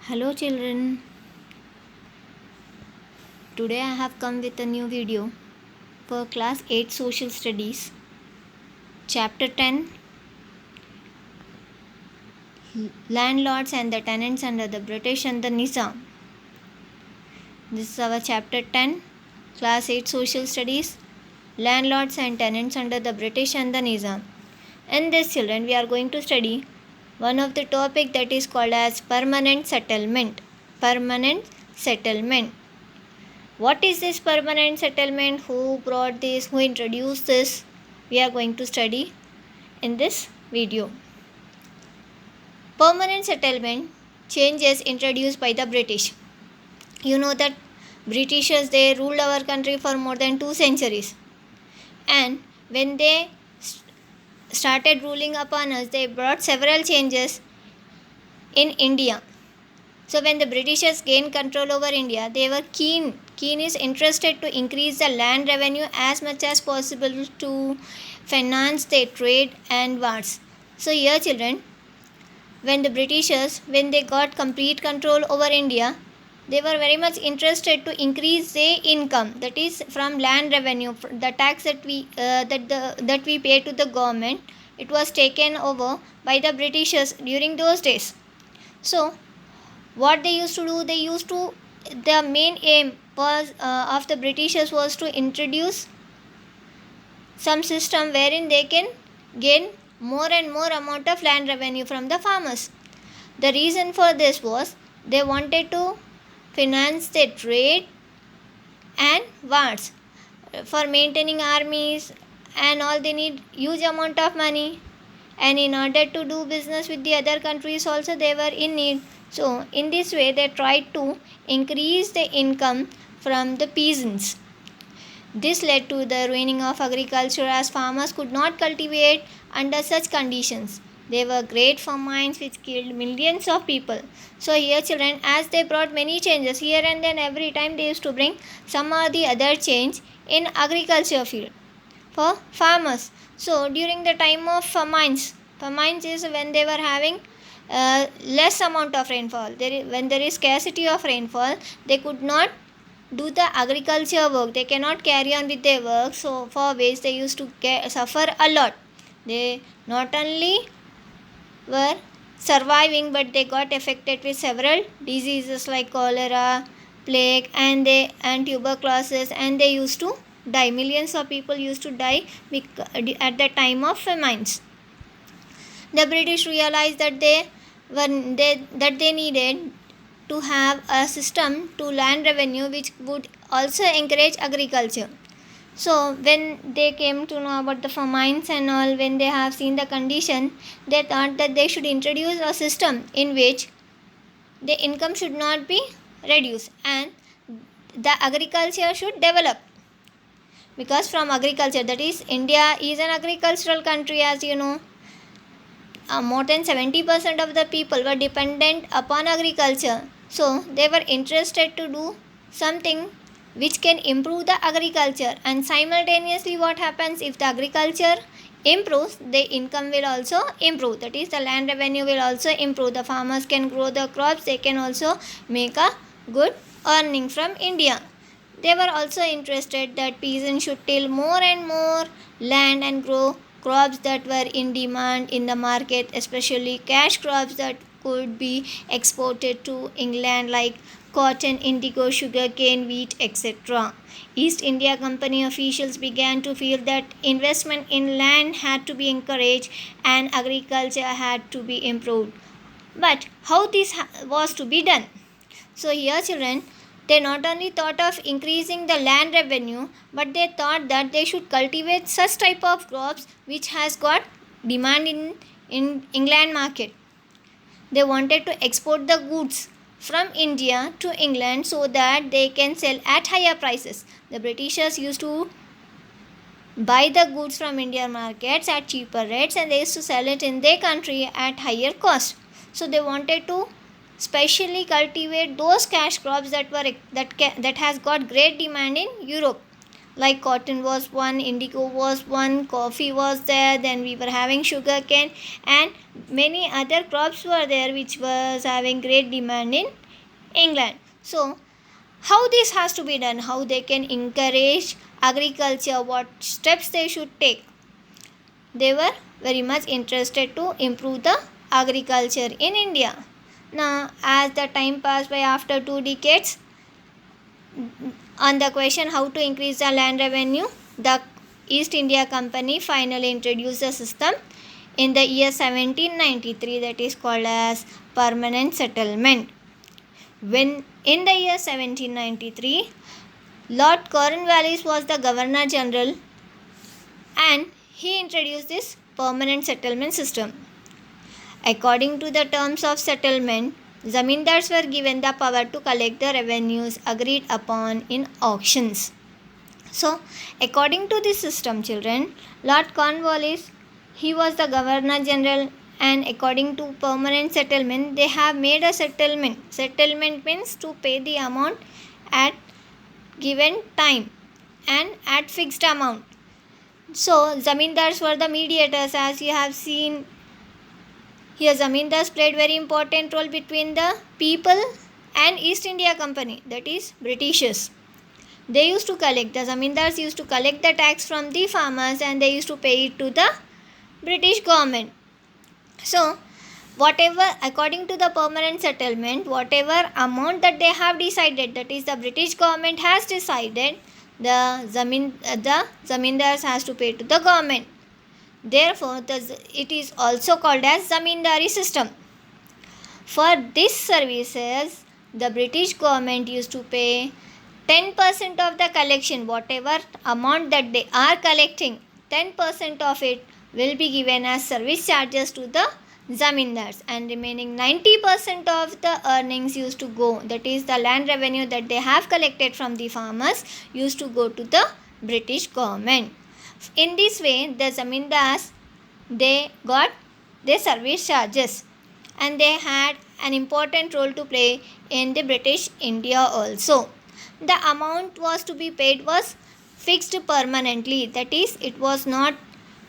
Hello children, today I have come with a new video for class 8 social studies, chapter 10, landlords and the tenants under the British and the Nizam. This is our chapter 10, class 8 social studies, landlords and tenants under the British and the Nizam. In this children we are going to study one of the topic that is called as permanent settlement. Permanent settlement. What is this permanent settlement? Who brought this? Who introduced this? We are going to study in this video. Permanent settlement changes introduced by the British. You know that Britishers, they ruled our country for more than 2 centuries. And when they started ruling upon us, they brought several changes in India. So when the Britishers gained control over India, they were keen is interested to increase the land revenue as much as possible to finance their trade and wars. So here children, when the Britishers, when they got complete control over India, they were very much interested to increase their income, that is from land revenue, the tax that we pay to the government. It was taken over by the Britishers during those days. So what they used to do, the main aim was of the Britishers was to introduce some system wherein they can gain more and more amount of land revenue from the farmers. The reason for this was they wanted to finance their trade and wars. For maintaining armies and all, they need huge amount of money, and in order to do business with the other countries also, they were in need. So in this way they tried to increase the income from the peasants. This led to the ruining of agriculture as farmers could not cultivate under such conditions. There were great famines which killed millions of people. So here children, as they brought many changes here and then, every time they used to bring some or the other change in agriculture field for farmers. So during the time of famines is when they were having less amount of rainfall. When there is scarcity of rainfall, they could not do the agriculture work. They cannot carry on with their work. So for which they used to suffer a lot. They not only were surviving, but they got affected with several diseases like cholera, plague, and tuberculosis, and they used to die. Millions of people used to die at the time of famines. The British realized that they needed to have a system to land revenue which would also encourage agriculture. So when they came to know about the famines and all, when they have seen the condition, they thought that they should introduce a system in which the income should not be reduced and the agriculture should develop. Because from agriculture, that is, India is an agricultural country, as you know. More than 70% of the people were dependent upon agriculture. So they were interested to do something which can improve the agriculture, and simultaneously what happens, if the agriculture improves, the income will also improve, that is the land revenue will also improve. The farmers can grow the crops, they can also make a good earning from India. They were also interested that peasants should till more and more land and grow crops that were in demand in the market, especially cash crops that could be exported to England like cotton, indigo, sugar cane, wheat, etc. East India Company officials began to feel that investment in land had to be encouraged and agriculture had to be improved. But how this was to be done? So here children, they not only thought of increasing the land revenue, but they thought that they should cultivate such type of crops which has got demand in England market. They wanted to export the goods from India to England so that they can sell at higher prices. The Britishers used to buy the goods from Indian markets at cheaper rates, and they used to sell it in their country at higher cost. So they wanted to specially cultivate those cash crops that has got great demand in Europe. like cotton was one, indigo was one, coffee was there, then we were having sugar cane, and many other crops were there which was having great demand in England. So how this has to be done, how they can encourage agriculture, what steps they should take. They were very much interested to improve the agriculture in India. Now, as the time passed by, after 2 decades, on the question how to increase the land revenue, the East India Company finally introduced a system in the year 1793 that is called as permanent settlement. When in the year 1793, Lord Cornwallis was the Governor General and he introduced this permanent settlement system. According to the terms of settlement, zamindars were given the power to collect the revenues agreed upon in auctions. So, according to this system, children, Lord Cornwallis, he was the Governor General, and according to permanent settlement, they have made a settlement. Settlement means to pay the amount at given time and at fixed amount. So, zamindars were the mediators, as you have seen. Here, zamindars played very important role between the people and East India Company, that is Britishers. They used to collect, the zamindars used to collect the tax from the farmers and they used to pay it to the British government. So, whatever, according to the permanent settlement, whatever amount that they have decided, that is the British government has decided, the zamindars has to pay to the government. Therefore, it is also called as zamindari system. For these services, the British government used to pay 10% of the collection, whatever amount that they are collecting, 10% of it will be given as service charges to the zamindars, and remaining 90% of the earnings used to go, that is the land revenue that they have collected from the farmers, used to go to the British government. In this way, the zamindars, they got their service charges and they had an important role to play in the British India also. The amount was to be paid was fixed permanently, that is, it was not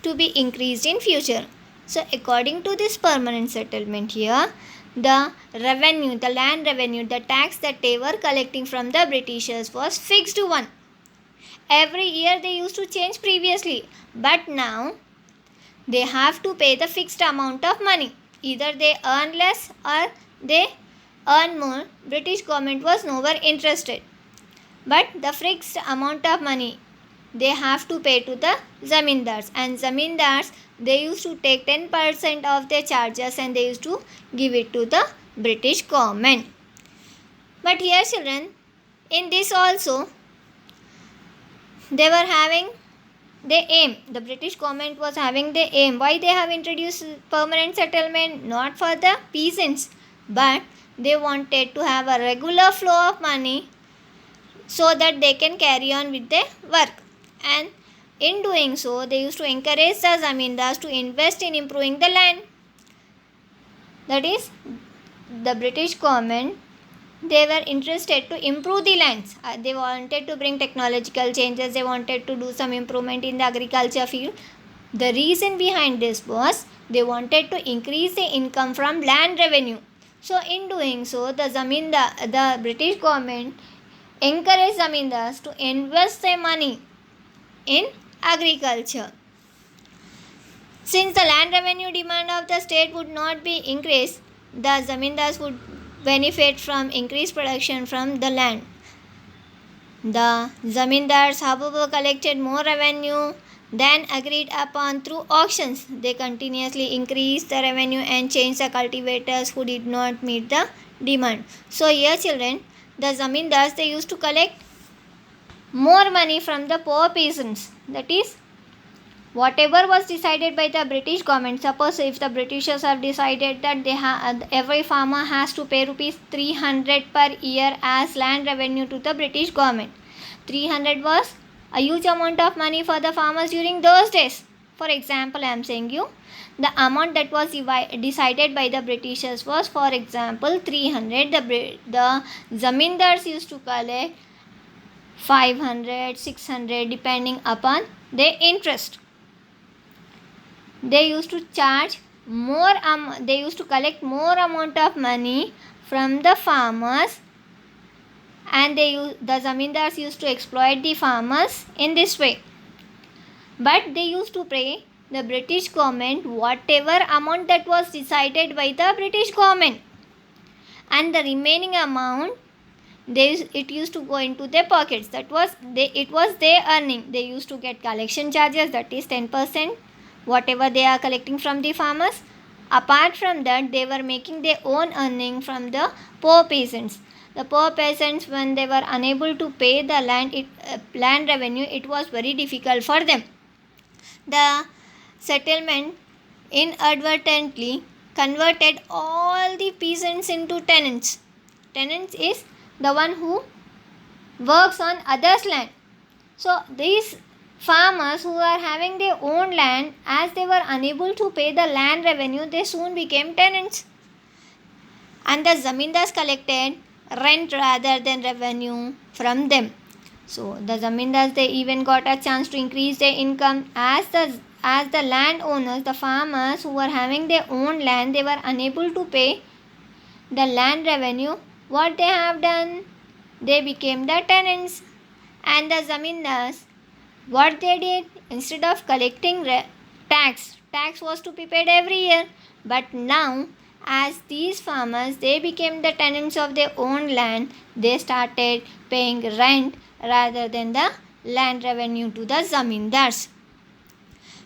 to be increased in future. So, according to this permanent settlement here, the revenue, the land revenue, the tax that they were collecting from the Britishers was fixed one. Every year they used to change previously, but now they have to pay the fixed amount of money. Either they earn less or they earn more. British government was nowhere interested. But the fixed amount of money they have to pay to the zamindars, and zamindars, they used to take 10% of their charges and they used to give it to the British government. But here, children, in this also, they were having the aim, the British government was having the aim. Why they have introduced permanent settlement? Not for the peasants, but they wanted to have a regular flow of money so that they can carry on with their work. And in doing so, they used to encourage the zamindars to invest in improving the land. That is, the British government, they were interested to improve the lands. They wanted to bring technological changes. They wanted to do some improvement in the agriculture field. The reason behind this was they wanted to increase the income from land revenue. So, in doing so, the British government encouraged zamindars to invest their money in agriculture. Since the land revenue demand of the state would not be increased, the zamindars would benefit from increased production from the land. The zamindars, however, collected more revenue than agreed upon through auctions. They continuously increased the revenue and changed the cultivators who did not meet the demand. So here, children, the zamindars, they used to collect more money from the poor peasants. That is, whatever was decided by the British government. Suppose if the Britishers have decided that every farmer has to pay rupees 300 per year as land revenue to the British government. 300 was a huge amount of money for the farmers during those days. For example, I am saying you, the amount that was decided by the Britishers was, for example, 300. The zamindars used to collect 500, 600 depending upon their interest. They used to charge more, they used to collect more amount of money from the farmers, and the zamindars used to exploit the farmers in this way. But they used to pay the British government whatever amount that was decided by the British government, and the remaining amount it used to go into their pockets. It was their earning. They used to get collection charges, that is 10%, whatever they are collecting from the farmers. Apart from that, they were making their own earning from the poor peasants. The poor peasants, when they were unable to pay the land revenue, it was very difficult for them. The settlement inadvertently converted all the peasants into tenants. Tenants is the one who works on others' land. So these farmers who are having their own land, as they were unable to pay the land revenue, they soon became tenants. And the zamindars collected rent rather than revenue from them. So the zamindars, they even got a chance to increase their income. As the landowners, the farmers who were having their own land, they were unable to pay the land revenue. What they have done? They became the tenants. And the zamindars, what they did, instead of collecting tax was to be paid every year. But now, as these farmers, they became the tenants of their own land, they started paying rent rather than the land revenue to the zamindars.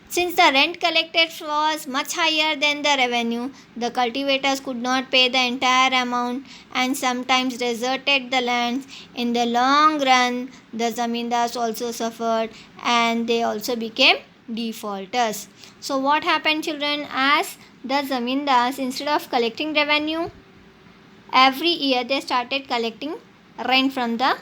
Since the rent collected was much higher than the revenue, the cultivators could not pay the entire amount and sometimes deserted the lands. In the long run, the zamindars also suffered and they also became defaulters. So what happened, children? As the zamindars, instead of collecting revenue, every year they started collecting rent from the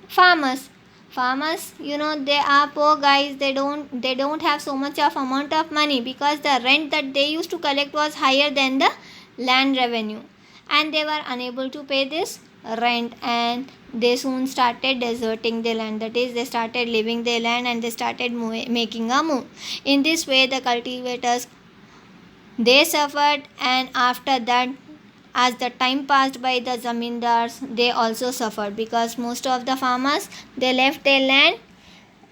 farmers. Farmers, they are poor guys. They don't have so much of amount of money, because the rent that they used to collect was higher than the land revenue, and they were unable to pay this rent, and they soon started deserting the land. That is, they started leaving their land and they started making a move. In this way, the cultivators, they suffered, and after that, as the time passed by, the zamindars, they also suffered, because most of the farmers, they left their land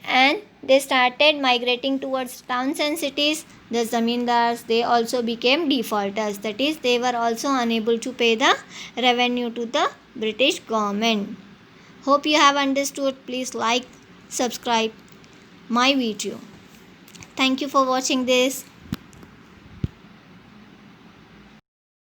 and they started migrating towards towns and cities. The zamindars, they also became defaulters. That is, they were also unable to pay the revenue to the British government. Hope you have understood. Please like, subscribe my video. Thank you for watching this.